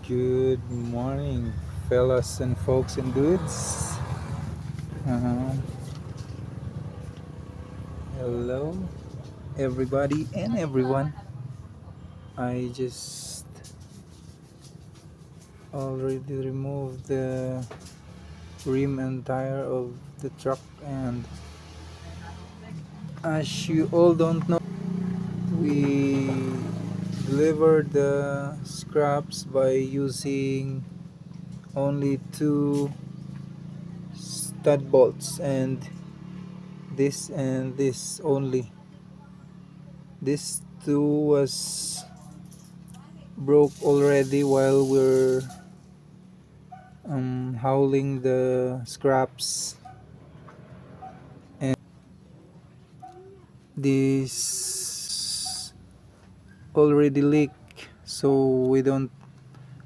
Good morning, fellas and folks and dudes. Uh, Hello, everybody and everyone. I just already removed the rim and tire of the truck, and as you all don't know, we delivered the scraps by using only two stud bolts and this only. This two was broke already while we're hauling the scraps, and this already leak, so we don't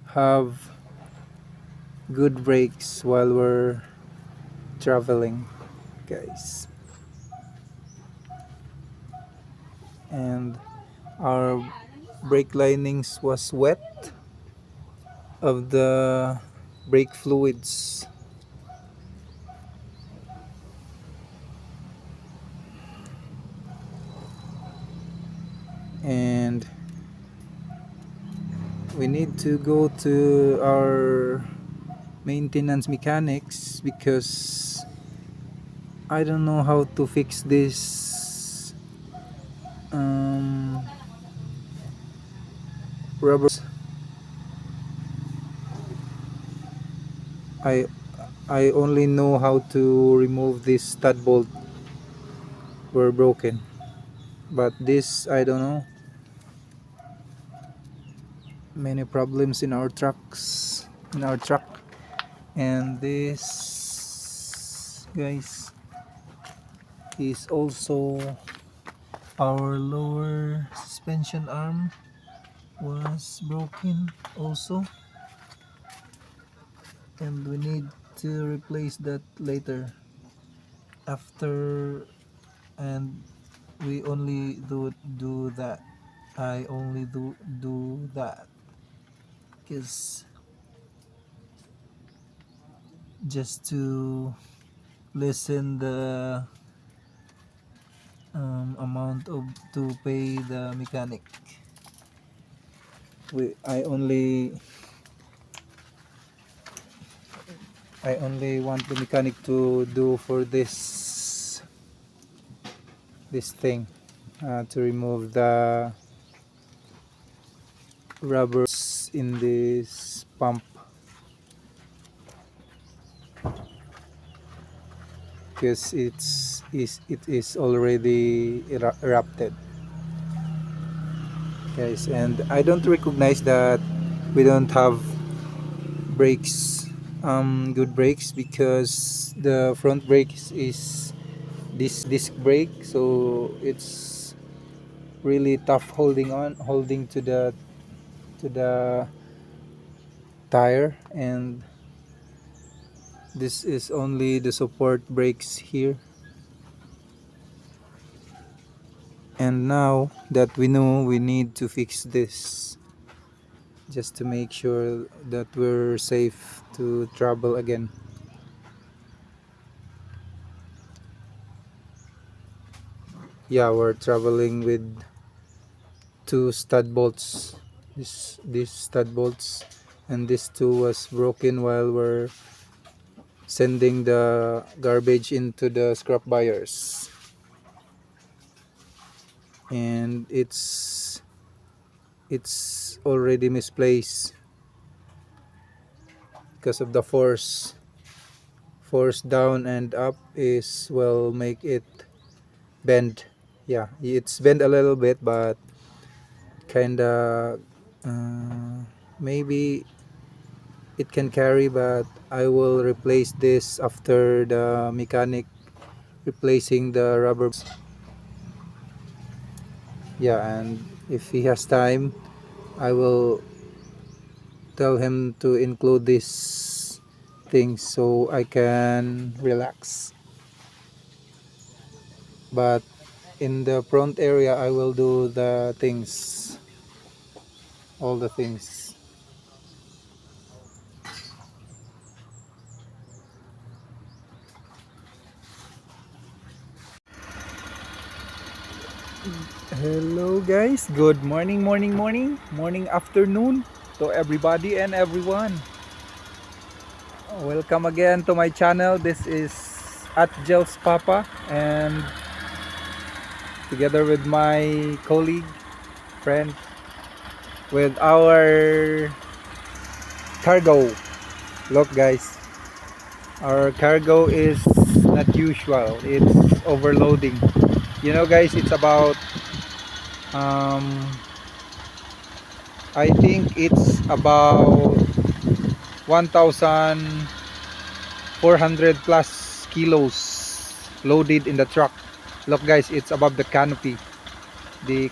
have good brakes while we're traveling, guys. And our brake linings was wet of the brake fluids, and we need to go to our maintenance mechanics because I don't know how to fix this rubbers. I I only know how to remove this stud bolt were broken, but this I don't know. Many problems in our truck, and this, guys, is also our lower suspension arm was broken also, and we need to replace that later after, and we only do that. I only do that because just to lessen the amount of to pay the mechanic. we I only I only want the mechanic to do for this thing, to remove the rubbers in this pump because it is already erupted, guys. And I don't recognize that we don't have brakes, good brakes, because the front brake is this disc brake, so it's really tough holding to the tire, and this is only the support brakes here. And now that we know, we need to fix this just to make sure that we're safe to travel again. Yeah, we're traveling with two stud bolts. These stud bolts, and this two was broken while we're sending the garbage into the scrap buyers, and it's already misplaced because of the force down and up is will make it bend. Yeah, it's bent a little bit, but kinda, maybe it can carry, but I will replace this after the mechanic replacing the rubber. Yeah, and if he has time, I will tell him to include these things so I can relax. But in the front area, I will do the things, all the things. Hello guys, good morning, afternoon to everybody and everyone. Welcome again to my channel. This is at Jel's Papa, and together with my colleague, friend, with our cargo. Look guys, our cargo is not usual, it's overloading. You know guys, it's about I think it's about 1,400 plus kilos loaded in the truck. Look guys, it's above the canopy. The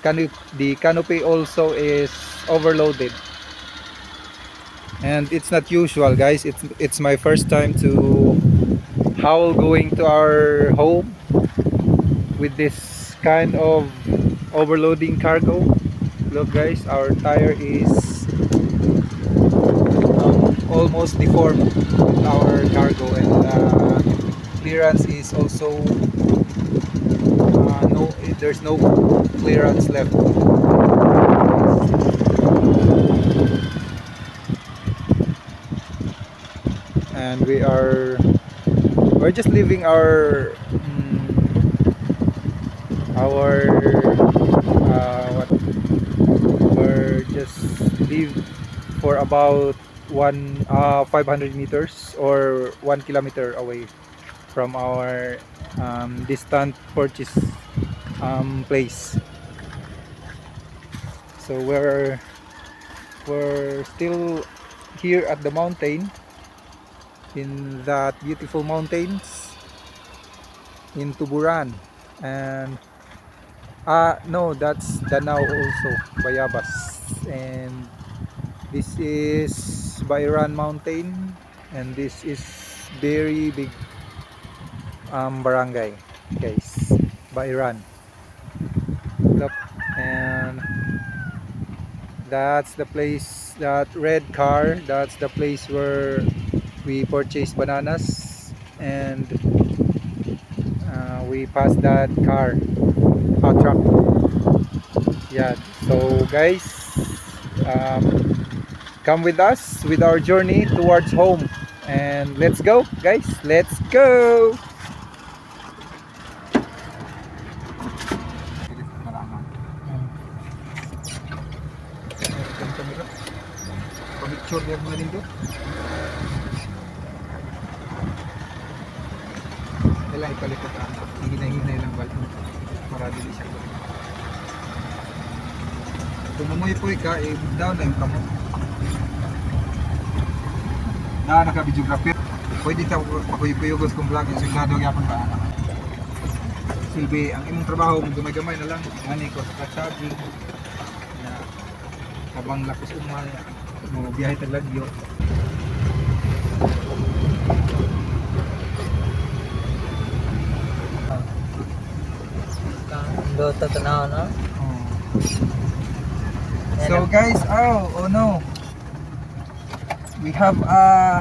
canopy also is overloaded, and it's not usual guys. It's my first time to haul going to our home with this kind of overloading cargo. Look guys, our tire is almost deformed with our cargo, and clearance is also no, there's no clearance left. And we're just leaving our what, we're just leave for about 500 meters or 1 kilometer away from our distant purchase place. So we're still here at the mountain, in that beautiful mountains in Tuburan, and no, that's Danao also, Bayabas, and this is Bairan Mountain, and this is very big barangay guys, Bairan. Look, and that's the place, that red car, that's the place where we purchased bananas, and we passed that car, truck. Yeah, so guys, come with us with our journey towards home, and let's go guys, let's go. Picture mo rin to. Kailangan ipalikot ang hinahinay lang balik para dili siya. Kung mamuhi-puhi ka, down na yung kamo. Naka-videographer. Pwede ka makuhi-puyugos kung vlog yung sigurado gyapon ba? Silbi, ang imong trabaho mo gamay-gamay na lang. Ani ko sa charging. Habang lapos umay, mo biyahe taglagyo. Dota tanaw na. So guys, oh no, we have a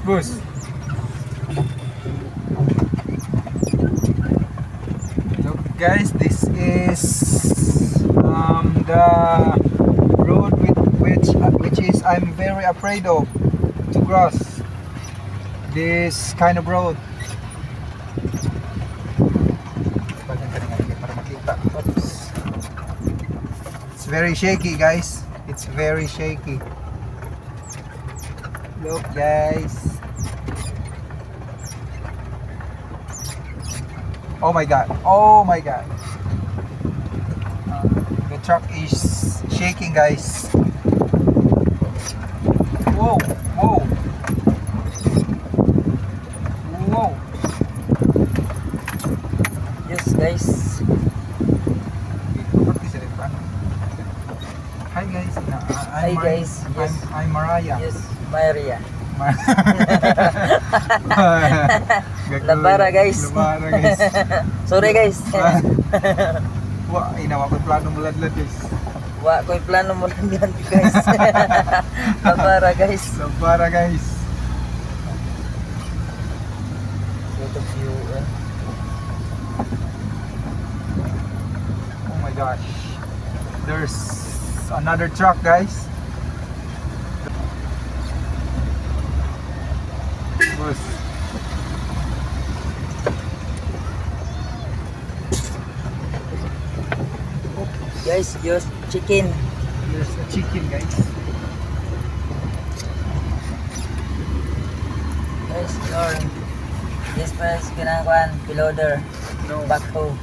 bus. Look guys, this is the road which is I'm very afraid of to cross this kind of road. Oops. It's very shaky guys, it's very shaky. Look guys, oh my god, the truck is shaking guys. Whoa. Yes guys. Hi guys, Maraya. Yes, Maria. Gagawin. Labara, guys. Labara, guys. Sorry guys. Wa, inawa ko plano mo ladlad, guys. Wa ko'y plano mo lang yan guys. Labara guys. Labara, guys. YouTube view. Oh my gosh. There's another truck, guys. Was Guys, just chicken. there's a chicken, guys. Guys, your this place kinangkuan piloder. No. Backhoe.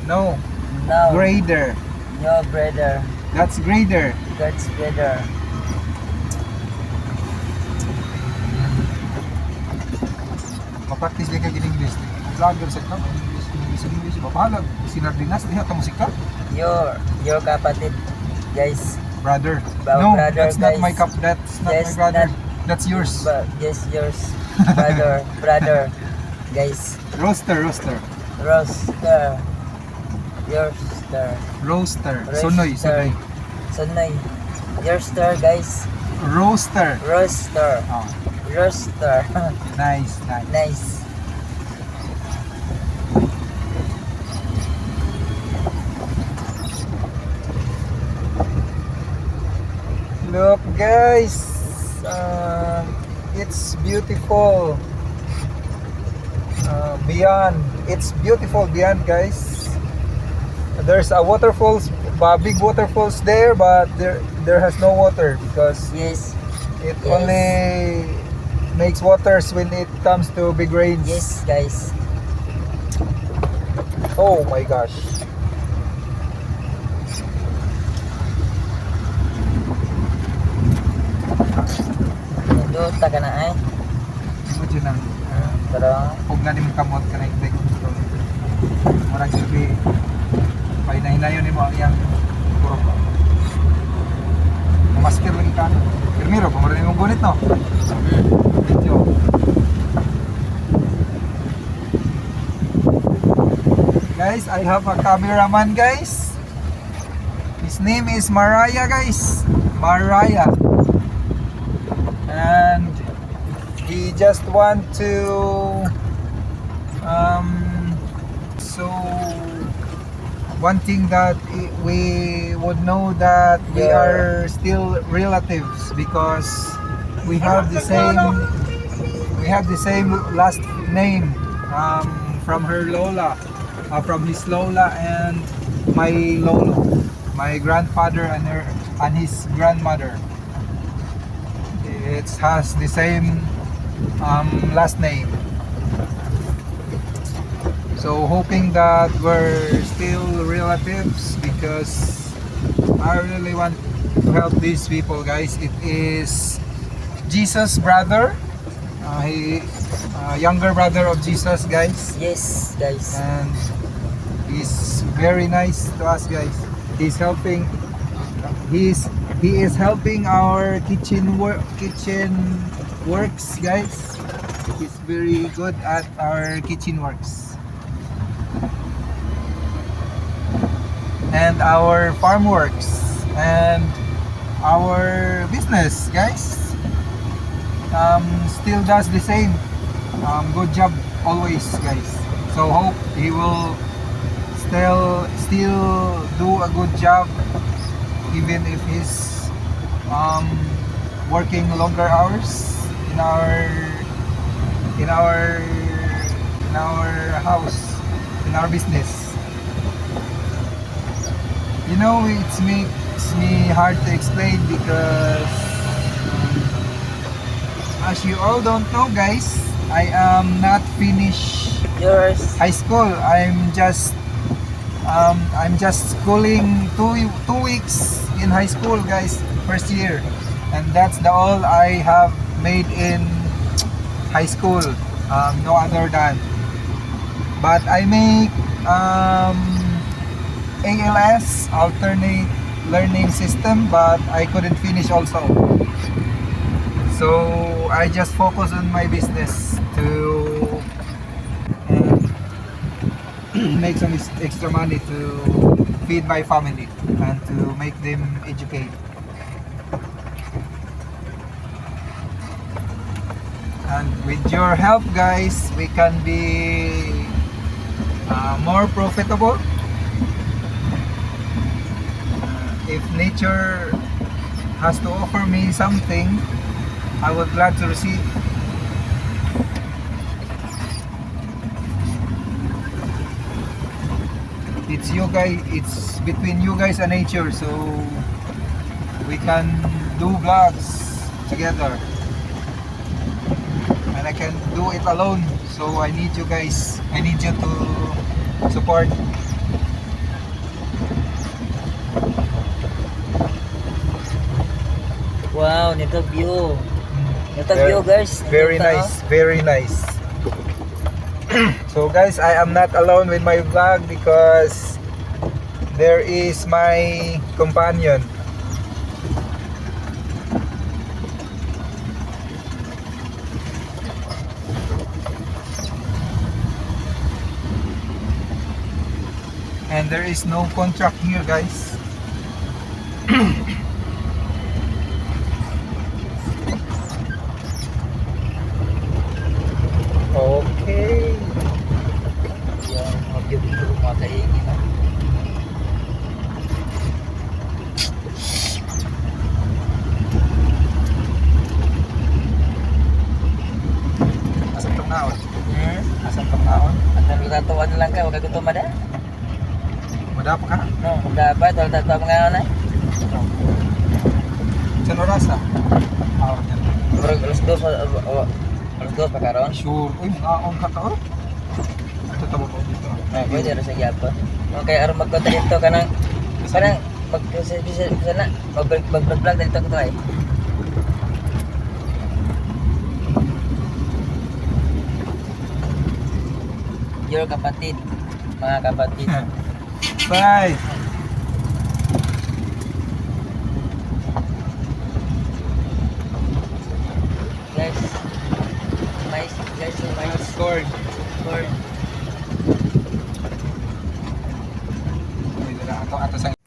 No. No. Grader. No brother. That's grader. God's brother. Mapractice din ka gin English. Vlogger sa club. English. Bapalag. Sinardinas. Diha ka musika. Your kapatid. Guys. Brother. Ba- No, brother, that's not guys. my cup. That's not Yes, my brother. not- That's yours. But yes, yours. Brother. Guys. Roaster. Roaster. Yourster. Roaster. Sonoy. Sunay. Yourster, guys. Roaster. Roaster. Oh, Roaster. nice. Nice. Look, guys. It's beautiful. Beyond. It's beautiful beyond, guys. There's a waterfalls, big waterfalls there, but there has no water because Yes. it Yes. only makes waters when it comes to big rains. Yes, guys. Oh my gosh. Ito, taga na ay. Imagine ang Pero, kung na nimong kamot ka na iktek. Marang silbi. Pahinahinayon ni mo yang puro. Masker lagi ka. Pirmiro, pamarin mong gunit, no? Video. Guys, I have a cameraman, guys. His name is Maraya, guys. Maraya. And he just want to so one thing that we would know that we Yeah. are still relatives because we have the same last name from her Lola, from his Lola and my Lolo, my grandfather and his grandmother. It has the same last name. So hoping that we're still relatives because I really want to help these people, guys. It is Jesus' brother, he younger brother of Jesus, guys, yes, guys. and he's very nice to us, guys. He's helping. He is helping our kitchen works, guys. He's very good at our kitchen works and our farm works and our business, guys. Still does the same. Good job always, guys. So hope he will still do a good job even if he's working longer hours in our house, in our business. You know, it makes me hard to explain because as you all don't know, guys, I am not finished Yours. high school. I'm just schooling two weeks in high school, guys, first year, and that's the all I have made in high school. No other than. But I make ALS, alternate learning system, but I couldn't finish also. So I just focus on my business to make some extra money to feed my family and to make them educate. And with your help, guys, we can be more profitable. If nature has to offer me something, I would glad to receive. It's you guys, it's between you guys and nature, so we can do vlogs together. And I can do it alone, so I need you guys, I need you to support. Wow, nito view. Nito view guys. Very Nito, nice, very nice. So guys, I am not alone with my vlog because there is my companion. And there is no contract here, guys. Okay. Yung mga view dito mga kaingin. Asan tong naon? Asan tong naon? At nagtatawa na lang ka, huwag ka gutom ada. Madapa ka? No, kung dapat, wala tatawa mga ano. Sa Norasa? Hour yan. Pero alas dos pa karon. Sure. Uy, mga ka to. Ito tabo ko dito. Pwede rin sa gyapon. No, kaya aron magkonta dito kanang bisa na mag-vlog dito ko to ay. Your kapatid, mga kapatid. Bye. Guys, mais, guys, yung mais. Corn. Corn.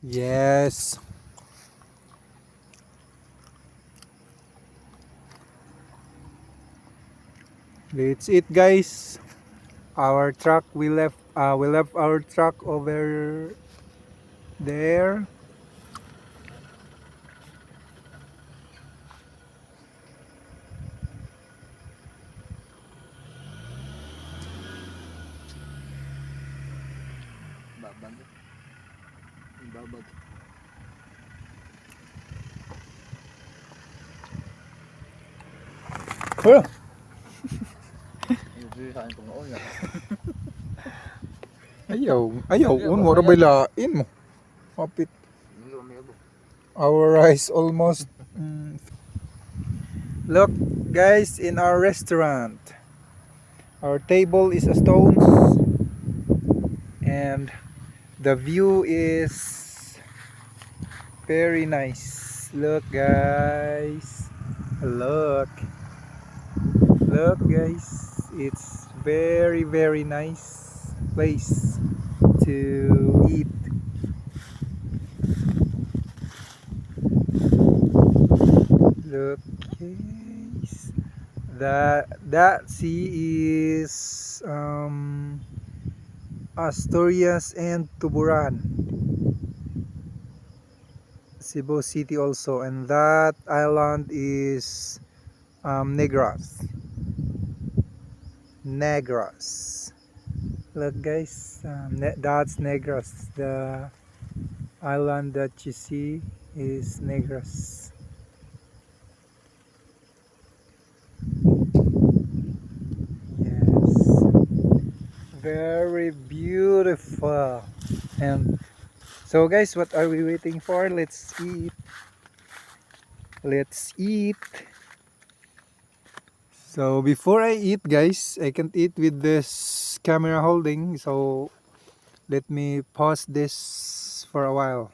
Yes. That's it, guys. Our truck, we left our truck over there. Babag. Babag. Oh, ayaw, mo ra bailain mo. Kapit. Our rice almost. Look, guys, in our restaurant. Our table is a stones, and the view is very nice. Look, guys. Look, guys. It's very, very nice place to eat. Look, guys. That sea is Asturias and Tuburan, Cebu City also, and that island is Negros. Look, guys, that's Negros. The island that you see is Negros. Yes, very beautiful. And so, guys, what are we waiting for? Let's eat. Let's eat. So before I eat, guys, I can't eat with this camera holding, so let me pause this for a while.